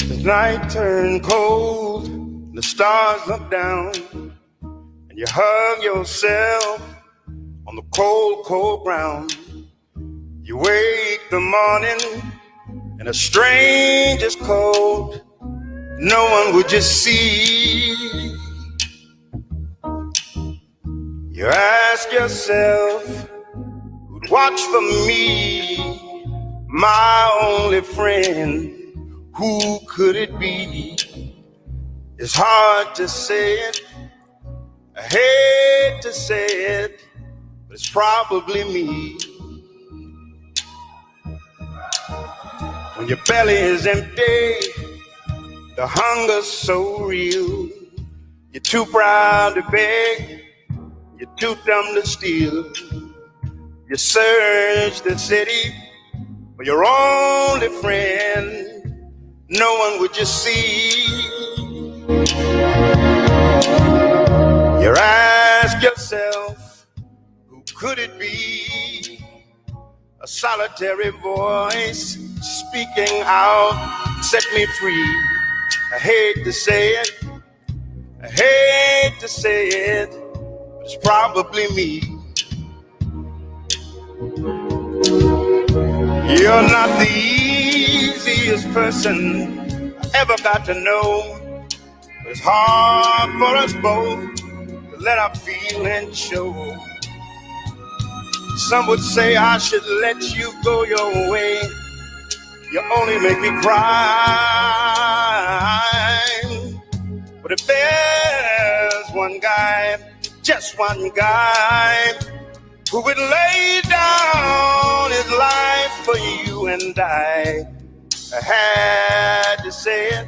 The night turned cold, the stars look down, and you hug yourself on the cold, cold ground. You wake the morning and a stranger's cold, no one would just see. You ask yourself, who'd watch for me, my only friend? Who could it be? It's hard to say it, I hate to say it, but it's probably me. When your belly is empty, the hunger's so real, you're too proud to beg, you're too dumb to steal. You search the city for your only friend, no one would just see. You ask yourself, who could it be? A solitary voice speaking out, set me free. I hate to say it, I hate to say it, but it's probably me. You're not the easiest person I ever got to know, but it's hard for us both to let our feelings show. Some would say I should let you go your way, you only make me cry. But if there's one guy, just one guy, who would lay down his life for you and I had to say it,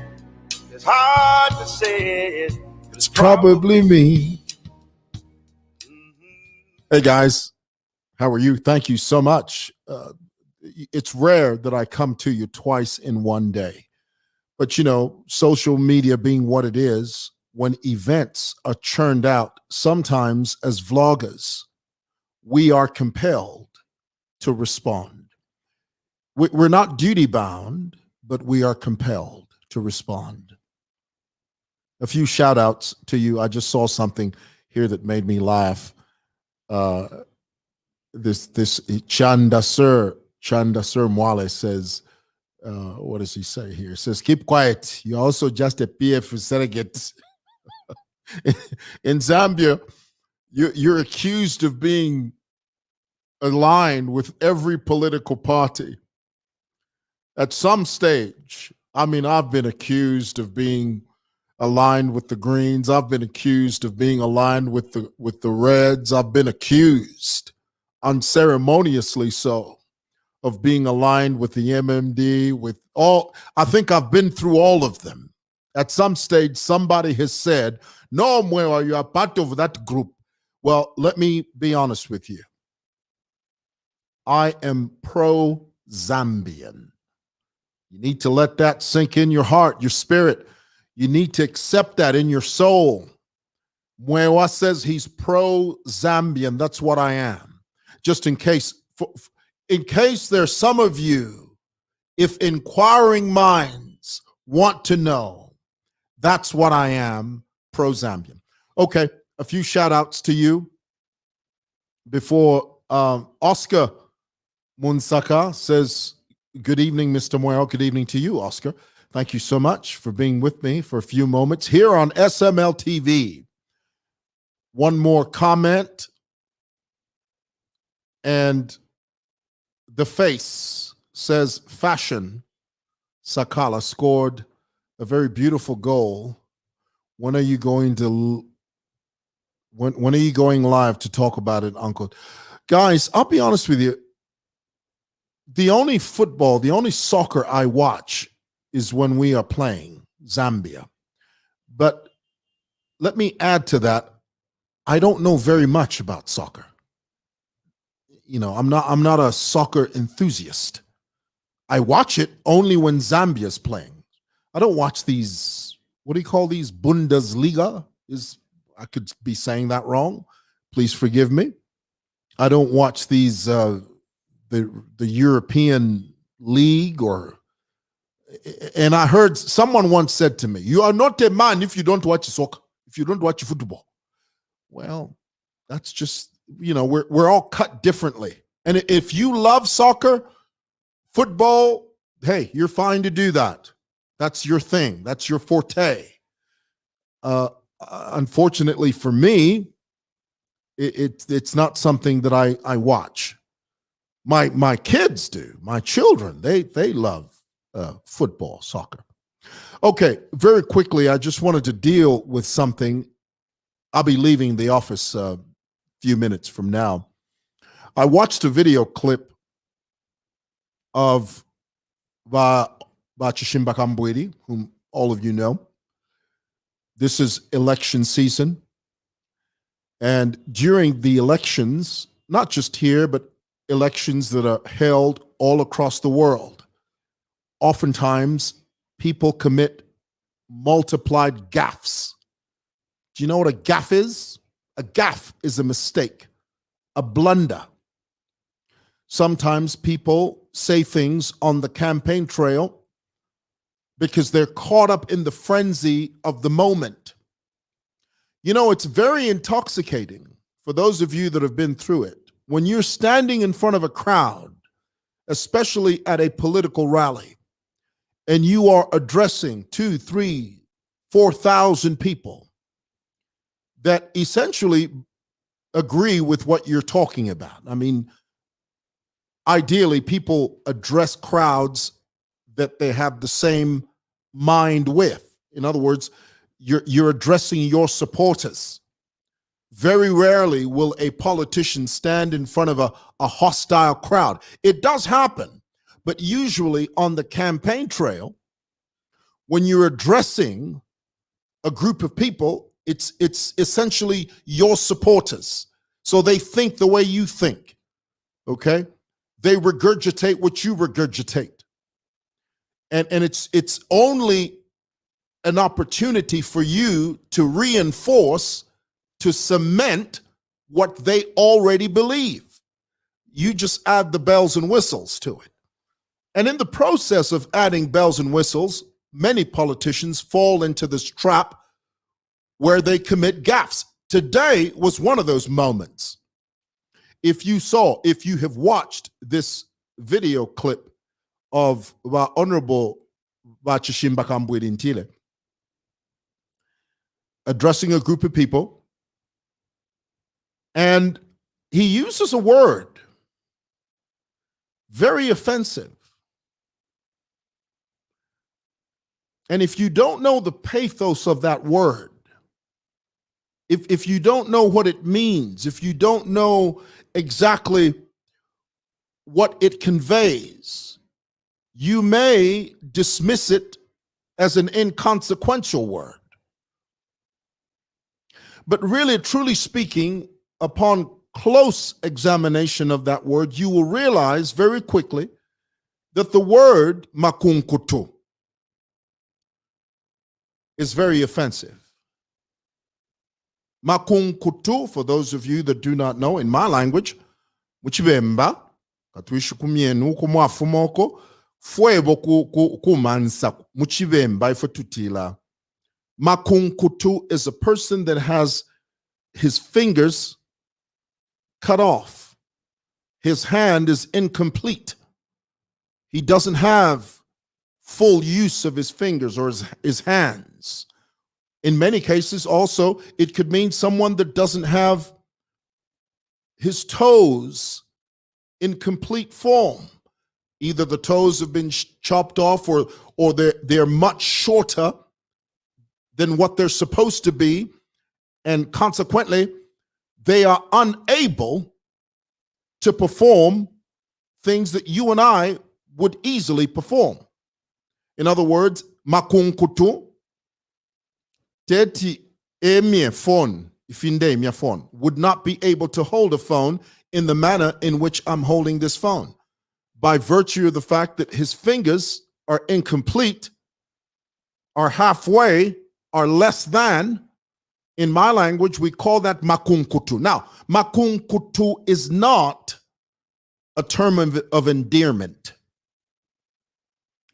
it's hard to say it, it's probably me. Hey guys, how are you? Thank you so much. It's rare that I come to you twice in one day, but you know, social media being what it is, when events are churned out, sometimes as vloggers, we are compelled to respond. We're not duty bound, but we are compelled to respond. A few shout outs to you. I just saw something here that made me laugh. This Chandasur Mwale says, what does he say here? It says, keep quiet. You're also just a PF surrogate. In Zambia, you're accused of being aligned with every political party. At some stage, I mean, I've been accused of being aligned with the Greens. I've been accused of being aligned with the Reds. I've been accused, unceremoniously so, of being aligned with the MMD, with all. I think I've been through all of them. At some stage, somebody has said, no, Mwewa, you are part of that group. Well, let me be honest with you. I am pro-Zambian. You need to let that sink in your heart, your spirit. You need to accept that in your soul. Mwewa says he's pro-Zambian. That's what I am. Just in case there's some of you, if inquiring minds want to know, that's what I am, pro-Zambian. Okay, a few shout outs to you before Oscar Munsaka says, good evening, Mr. Mwewa. Good evening to you, Oscar. Thank you so much for being with me for a few moments here on SML TV. One more comment. And the face says, Fashion Sakala scored a very beautiful goal. When are you going to when are you going live to talk about it, Uncle? Guys, I'll be honest with you. The only football, the only soccer I watch is when we are playing Zambia. But let me add to that, I don't know very much about soccer. You know, I'm not a soccer enthusiast. I watch it only when Zambia's playing. I don't watch these, what do you call these? Bundesliga? I could be saying that wrong. Please forgive me. I don't watch these the European League and I heard someone once said to me, "You are not a man if you don't watch soccer, if you don't watch football." Well, that's just, we're all cut differently. And if you love soccer, football, hey, you're fine to do that. That's your thing. That's your forte. Unfortunately for me, it's not something that I watch. My kids do. My children, they love football, soccer. Okay, very quickly, I just wanted to deal with something. I'll be leaving the office a few minutes from now. I watched a video clip of CHISHIMBA KAMBWILI, whom all of you know. This is election season. And during the elections, not just here, but elections that are held all across the world, oftentimes people commit multiplied gaffs. Do you know what a gaff is? A gaff is a mistake, a blunder. Sometimes people say things on the campaign trail because they're caught up in the frenzy of the moment. It's very intoxicating for those of you that have been through it. When you're standing in front of a crowd, especially at a political rally, and you are addressing 2,000, 3,000, 4,000 people that essentially agree with what you're talking about. I mean, ideally, people address crowds that they have the same mind with. In other words, you're addressing your supporters. Very rarely will a politician stand in front of a hostile crowd. It does happen, but usually on the campaign trail, when you're addressing a group of people, it's essentially your supporters. So they think the way you think, okay? They regurgitate what you regurgitate. And it's only an opportunity for you to reinforce, to cement what they already believe. You just add the bells and whistles to it. And in the process of adding bells and whistles, many politicians fall into this trap where they commit gaffes. Today was one of those moments. If you have watched this video clip of Honorable CHISHIMBA KAMBWILI in Chile addressing a group of people, and he uses a word very offensive. And if you don't know the pathos of that word, if you don't know what it means, if you don't know exactly what it conveys, you may dismiss it as an inconsequential word. But really, truly speaking, upon close examination of that word, you will realize very quickly that the word Makunkutu is very offensive. Makunkutu, for those of you that do not know, in my language, muchibemba, katwishukumienu kumwafumoko, fuebo kumansa, muchibemba ifututila. Makunkutu is a person that has his fingers cut off. His hand is incomplete. He doesn't have full use of his fingers or his hands. In many cases, also, it could mean someone that doesn't have his toes in complete form. Either the toes have been chopped off or they're much shorter than what they're supposed to be, and consequently, they are unable to perform things that you and I would easily perform. In other words, Makunkutu, teti emie phone, ifinde emie phone, would not be able to hold a phone in the manner in which I'm holding this phone, by virtue of the fact that his fingers are incomplete, are halfway, are less than, In my language, we call that Makunkutu. Now, Makunkutu is not a term of endearment.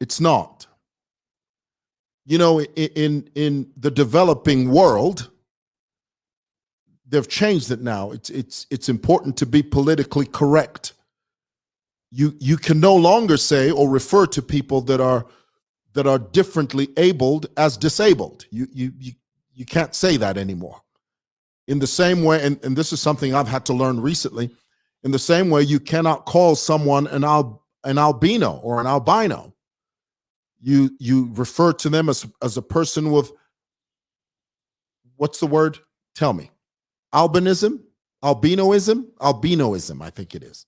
It's not. You know, in the developing world, they've changed it now. It's important to be politically correct. You can no longer say or refer to people that are differently abled as disabled. You can't say that anymore. In the same way, and this is something I've had to learn recently, in the same way you cannot call someone an albino or an albino. You refer to them as a person with, what's the word? Tell me. Albinism? Albinoism, I think it is.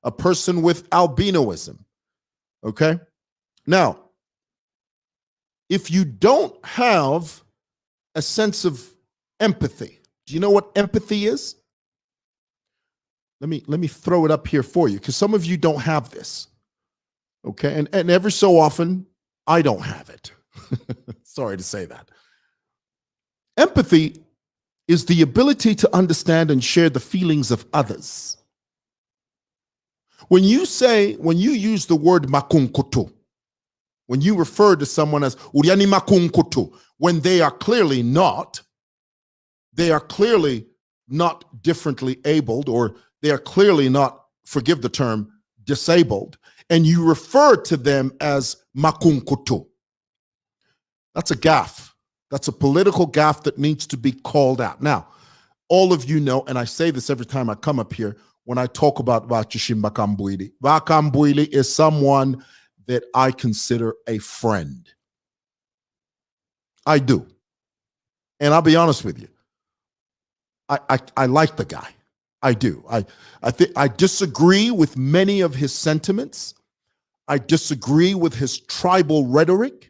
A person with albinoism. Okay? Now, if you don't have a sense of empathy, do you know what empathy is? Let me throw it up here for you, because some of you don't have this. Okay? And every so often, I don't have it. Sorry to say that. Empathy is the ability to understand and share the feelings of others. When you use the word Makunkutu, when you refer to someone as Uriani Makunkutu, when they are clearly not differently abled, or they are clearly not, forgive the term, disabled, and you refer to them as Makunkutu, that's a gaff. That's a political gaffe that needs to be called out. Now, all of you know, and I say this every time I come up here, when I talk about CHISHIMBA KAMBWILI. Kambwili is someone that I consider a friend. I do. And I'll be honest with you. I like the guy. I do. I disagree with many of his sentiments. I disagree with his tribal rhetoric.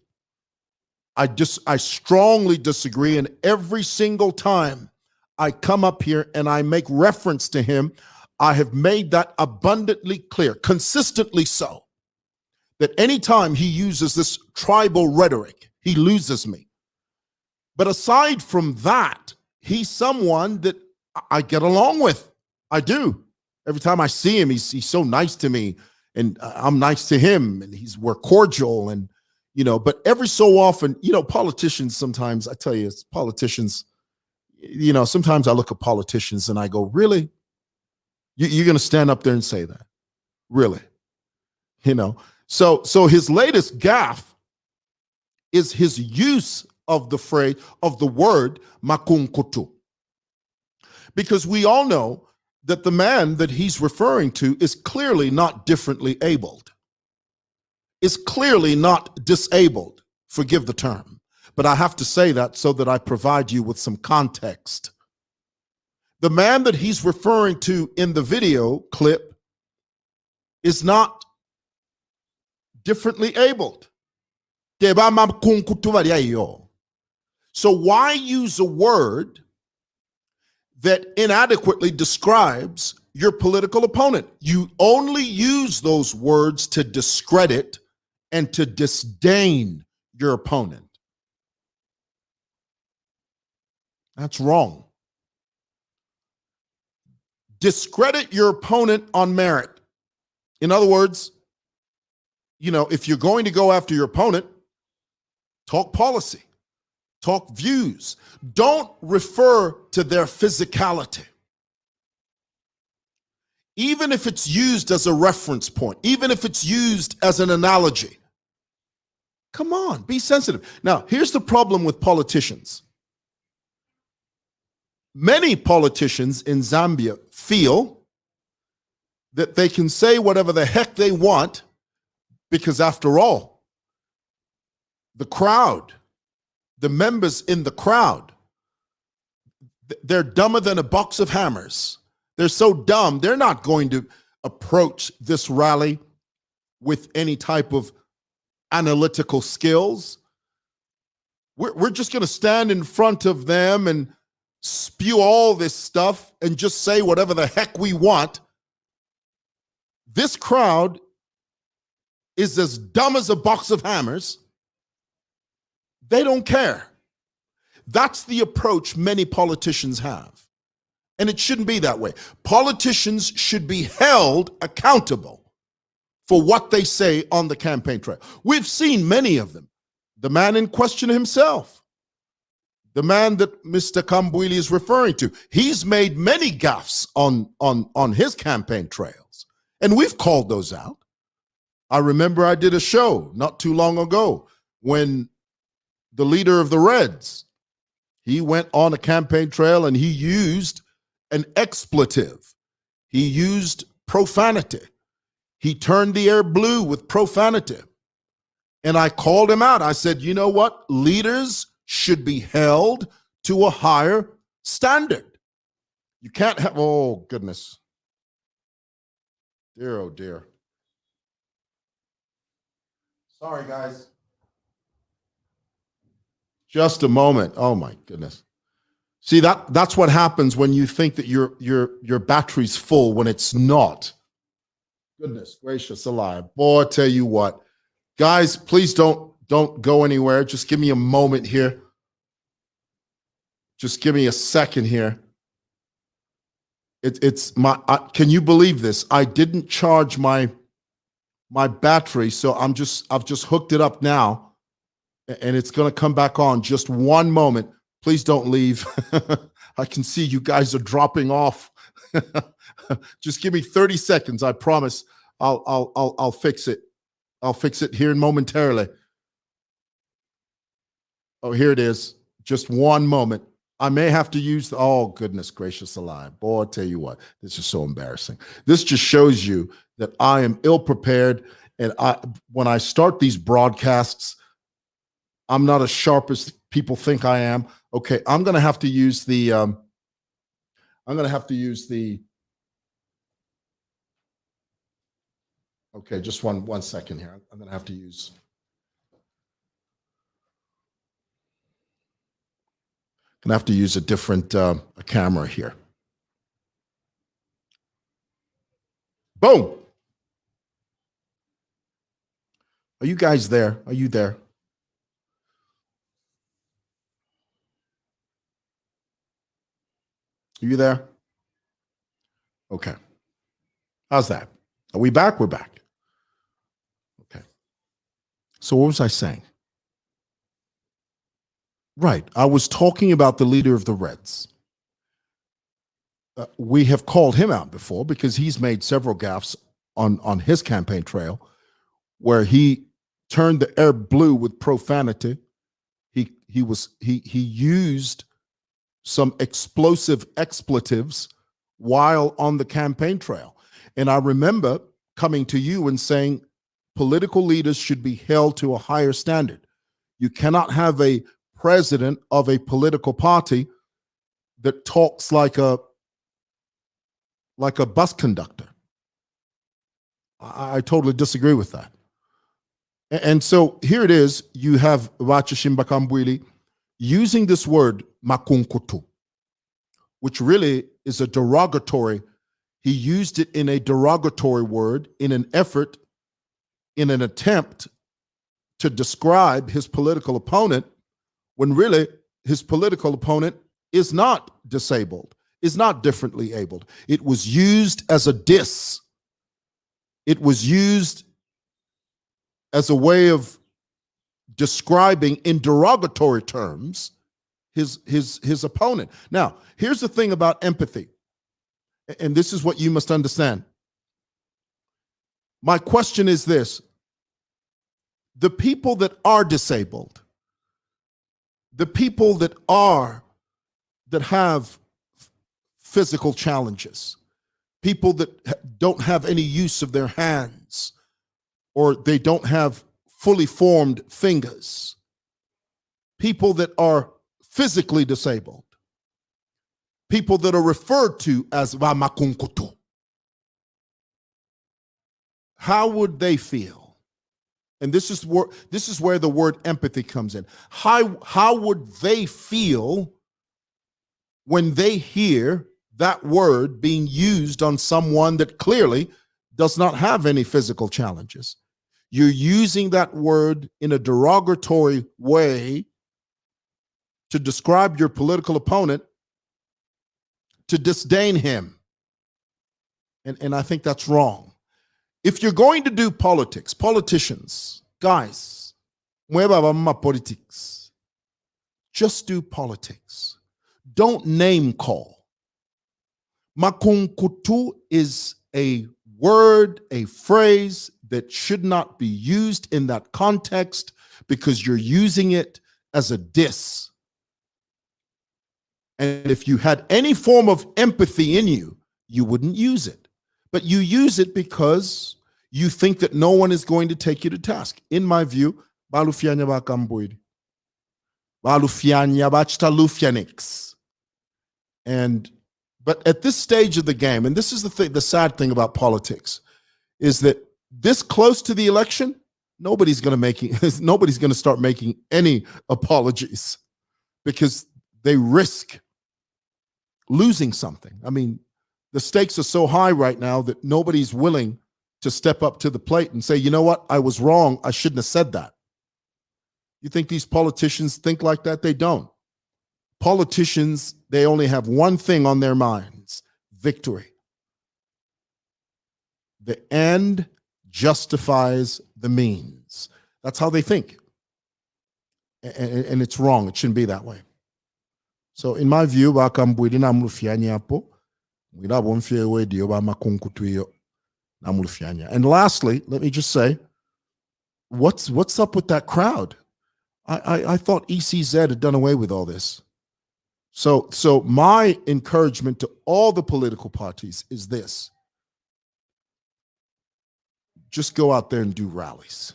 I strongly disagree, and every single time I come up here and I make reference to him, I have made that abundantly clear, consistently so, that anytime he uses this tribal rhetoric, he loses me. But aside from that, he's someone that I get along with. I do. Every time I see him, he's so nice to me, and I'm nice to him, and we're cordial, and but every so often, politicians sometimes, I tell you, it's politicians, sometimes I look at politicians and I go, really? You're going to stand up there and say that? Really? So his latest gaffe is his use of the phrase, of the word Makunkutu. Because we all know that the man that he's referring to is clearly not differently abled. Is clearly not disabled, forgive the term, but I have to say that so that I provide you with some context. The man that he's referring to in the video clip is not differently abled. So why use a word that inadequately describes your political opponent? You only use those words to discredit and to disdain your opponent. That's wrong. Discredit your opponent on merit. In other words, if you're going to go after your opponent, talk policy, talk views. Don't refer to their physicality. Even if it's used as a reference point, even if it's used as an analogy. Come on, be sensitive. Now, here's the problem with politicians. Many politicians in Zambia feel that they can say whatever the heck they want because, after all, the crowd, the members in the crowd, they're dumber than a box of hammers. They're so dumb, they're not going to approach this rally with any type of analytical skills. We're just going to stand in front of them and spew all this stuff and just say whatever the heck we want. This crowd is as dumb as a box of hammers. They don't care. That's the approach many politicians have. And it shouldn't be that way. Politicians should be held accountable for what they say on the campaign trail. We've seen many of them. The man in question himself, the man that Mr. Kambwili is referring to, he's made many gaffes on his campaign trails. And we've called those out. I remember I did a show not too long ago when the leader of the Reds, he went on a campaign trail and he used an expletive. He used profanity. He turned the air blue with profanity. And I called him out. I said, you know what? Leaders should be held to a higher standard. You can't have, oh goodness. Dear, oh dear. Sorry, guys. Just a moment. Oh my goodness. See, that's what happens when you think that your battery's full when it's not. Goodness gracious alive. Boy, I tell you what. Guys, please don't go anywhere. Just give me a moment here. Just give me a second here. It's my can you believe this? I didn't charge my battery, so I've just hooked it up now, and it's going to come back on. Just one moment. Please don't leave. I can see you guys are dropping off. Just give me 30 seconds. I promise I'll fix it. I'll fix it here momentarily. Oh, here it is. Just one moment. I may have to use oh goodness gracious alive. Boy, I tell you what, this is so embarrassing. This just shows you that I am ill prepared, and when I start these broadcasts, I'm not as sharp as people think I am. Okay, I'm going to have to use the okay, just one second here. I'm going to have to use a different a camera here. Boom. Are you guys there? Are you there? Are you there? Okay. How's that? Are we back? We're back. Okay. So what was I saying? Right. I was talking about the leader of the Reds. We have called him out before because he's made several gaffes on his campaign trail where he turned the air blue with profanity. He used some explosive expletives while on the campaign trail. And I remember coming to you and saying political leaders should be held to a higher standard. You cannot have a president of a political party that talks like a bus conductor. I totally disagree with that. And so here it is, you have CHISHIMBA KAMBWILI using this word Makunkutu, which really is a derogatory. He used it in a derogatory word in an attempt to describe his political opponent, when really his political opponent is not disabled, is not differently abled. It was used as a diss. It was used as a way of describing in derogatory terms his opponent. Now, here's the thing about empathy, and this is what you must understand. My question is this: the people that are disabled, the people that have physical challenges, people that don't have any use of their hands, or they don't have fully formed fingers, people that are physically disabled, people that are referred to as Makunkutu, how would they feel? And this is where the word empathy comes in. How would they feel when they hear that word being used on someone that clearly does not have any physical challenges? You're using that word in a derogatory way to describe your political opponent to disdain him. And I think that's wrong. If you're going to do politics, politicians, guys, politics, just do politics. Don't name call. Makunkutu is a word, a phrase that should not be used in that context because you're using it as a diss. And if you had any form of empathy in you, you wouldn't use it. But you use it because you think that no one is going to take you to task. In my view, balufianya bakambwili. Balufianya bachtalufianix. But at this stage of the game, and this is the sad thing about politics, is that this close to the election, nobody's going to start making any apologies because they risk losing something. I mean, the stakes are so high right now that nobody's willing to step up to the plate and say, you know what, I was wrong. I shouldn't have said that. You think these politicians think like that? They don't. Politicians, they only have one thing on their minds: victory. The end justifies the means. That's how they think. And it's wrong. It shouldn't be that way. So in my view, and lastly, let me just say, what's up with that crowd? I thought ECZ had done away with all this. So my encouragement to all the political parties is this: just go out there and do rallies,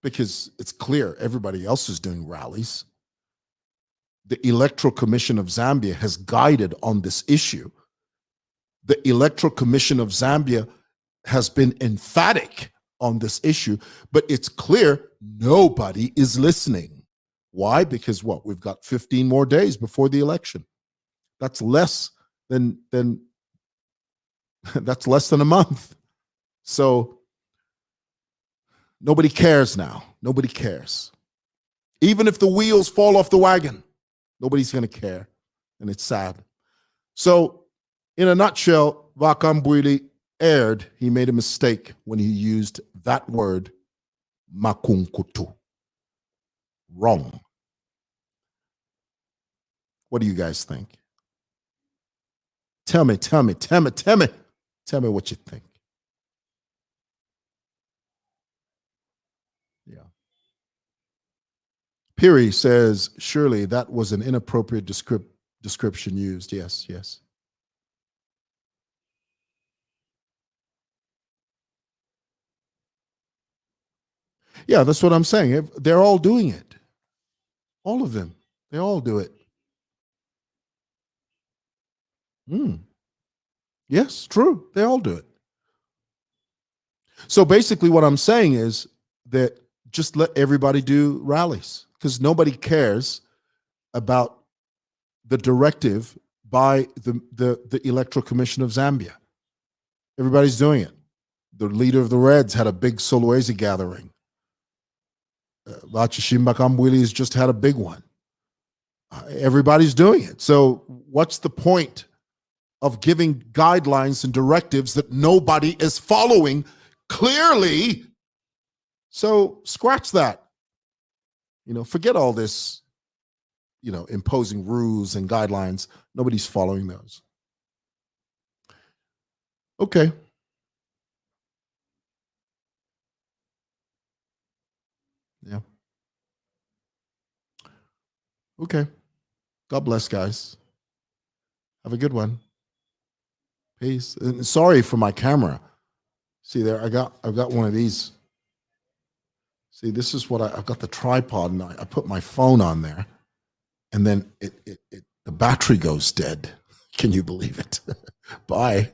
because it's clear everybody else is doing rallies. The Electoral Commission of Zambia has guided on this issue. The Electoral Commission of Zambia has been emphatic on this issue, but it's clear nobody is listening. Why? Because what? We've got 15 more days before the election. That's less than that's less than a month. So nobody cares now. Nobody cares. Even if the wheels fall off the wagon, nobody's going to care, and it's sad. So, in a nutshell, Vakambwili erred. He made a mistake when he used that word, Makunkutu. Wrong. What do you guys think? Tell me what you think. Yeah. Piri says, surely that was an inappropriate description used. Yes, yes. Yeah, that's what I'm saying. They're all doing it. All of them. They all do it. Yes, true. They all do it. So basically what I'm saying is that just let everybody do rallies, because nobody cares about the directive by the Electoral Commission of Zambia. Everybody's doing it. The leader of the Reds had a big Solwezi gathering. CHISHIMBA KAMBWILI has just had a big one. Everybody's doing it. So what's the point of giving guidelines and directives that nobody is following clearly? So scratch that. Forget all this, imposing rules and guidelines. Nobody's following those. Okay. Yeah. Okay. God bless, guys. Have a good one. Peace. And sorry for my camera. See there, I've got one of these. See, this is what I've got the tripod, and I put my phone on there, and then the battery goes dead. Can you believe it? Bye.